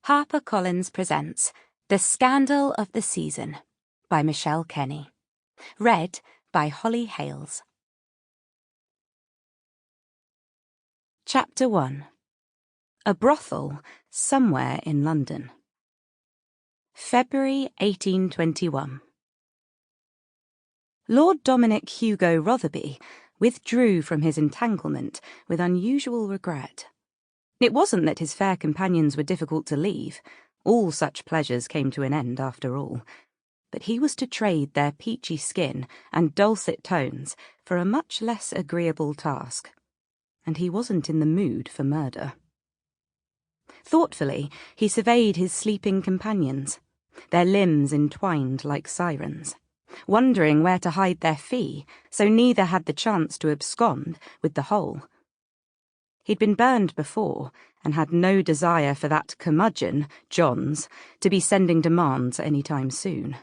HarperCollins presents The Scandal of the Season by Michelle Kenney. Read by Hollie Hales. Chapter 1. A Brothel Somewhere in London. February 1821. Lord Dominic Hugo Rotherby withdrew from his entanglement with unusual regret. It wasn't that his fair companions were difficult to leave. All such pleasures came to an end after all. But he was to trade their peachy skin and dulcet tones for a much less agreeable task. And he wasn't in the mood for murder. Thoughtfully, he surveyed his sleeping companions, their limbs entwined like sirens, wondering where to hide their fee, so neither had the chance to abscond with the whole. He'd been burned before, and had no desire for that curmudgeon, Johns, to be sending demands any time soon.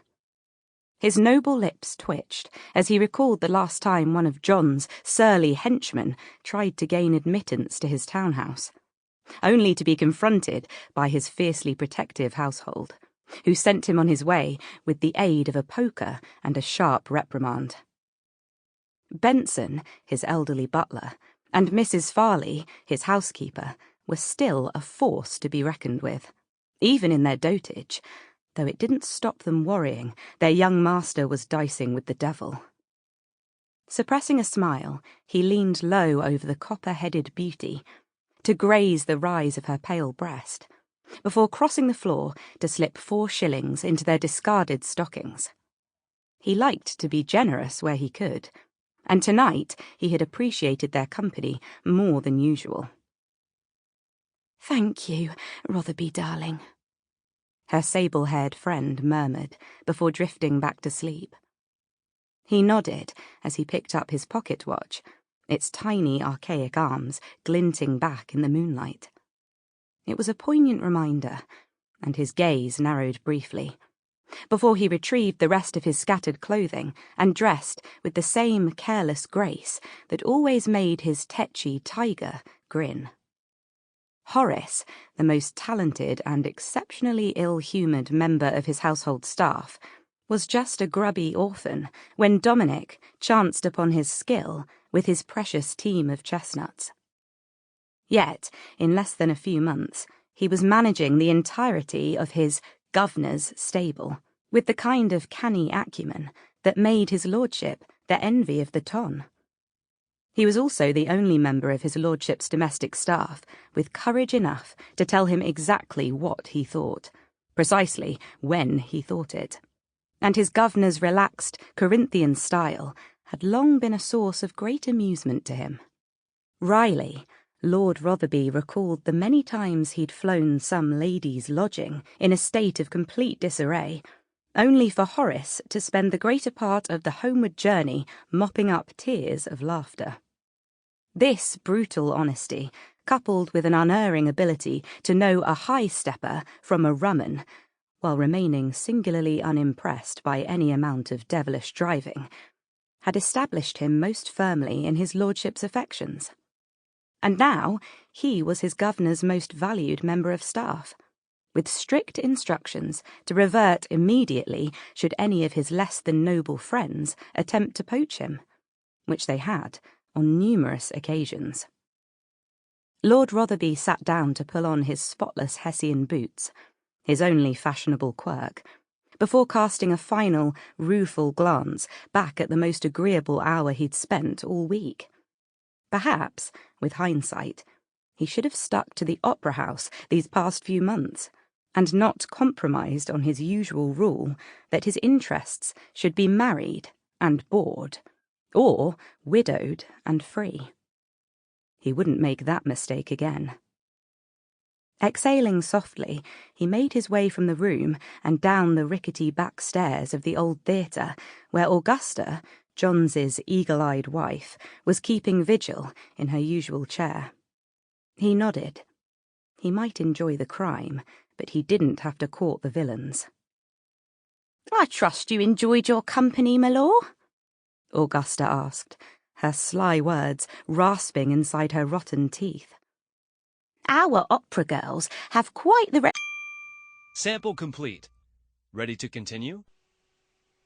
His noble lips twitched as he recalled the last time one of John's surly henchmen tried to gain admittance to his townhouse, only to be confronted by his fiercely protective household, who sent him on his way with the aid of a poker and a sharp reprimand. Benson, his elderly butler, and Mrs. Farley, his housekeeper, were still a force to be reckoned with, even in their dotage, though it didn't stop them worrying their young master was dicing with the devil. Suppressing a smile, he leaned low over the copper-headed beauty to graze the rise of her pale breast, before crossing the floor to slip 4 shillings into their discarded stockings. He liked to be generous where he could, and tonight he had appreciated their company more than usual. "Thank you, Rotherby darling," her sable-haired friend murmured before drifting back to sleep. He nodded as he picked up his pocket watch, its tiny archaic arms glinting back in the moonlight. It was a poignant reminder, and his gaze narrowed briefly, before he retrieved the rest of his scattered clothing and dressed with the same careless grace that always made his tetchy tiger grin. Horace, the most talented and exceptionally ill-humoured member of his household staff, was just a grubby orphan when Dominic chanced upon his skill with his precious team of chestnuts. Yet, in less than a few months, he was managing the entirety of his governor's stable, with the kind of canny acumen that made his lordship the envy of the ton. He was also the only member of his lordship's domestic staff with courage enough to tell him exactly what he thought, precisely when he thought it. And his governor's relaxed Corinthian style had long been a source of great amusement to him. Riley, Lord Rotherby recalled the many times he'd flown some lady's lodging in a state of complete disarray, only for Horace to spend the greater part of the homeward journey mopping up tears of laughter. This brutal honesty, coupled with an unerring ability to know a high-stepper from a rumman, while remaining singularly unimpressed by any amount of devilish driving, had established him most firmly in his lordship's affections. And now he was his governor's most valued member of staff, with strict instructions to revert immediately should any of his less-than-noble friends attempt to poach him, which they had on numerous occasions. Lord Rotherby sat down to pull on his spotless Hessian boots, his only fashionable quirk, before casting a final, rueful glance back at the most agreeable hour he'd spent all week. Perhaps, with hindsight, he should have stuck to the opera house these past few months, and not compromised on his usual rule that his interests should be married and bored, or widowed and free. He wouldn't make that mistake again. Exhaling softly, he made his way from the room and down the rickety back stairs of the old theatre, where Augusta, Johns's eagle-eyed wife, was keeping vigil in her usual chair. He nodded. He might enjoy the crime, but he didn't have to court the villains. "I trust you enjoyed your company, my lord?" Augusta asked, her sly words rasping inside her rotten teeth. "Our opera girls have quite the Sample complete. Ready to continue?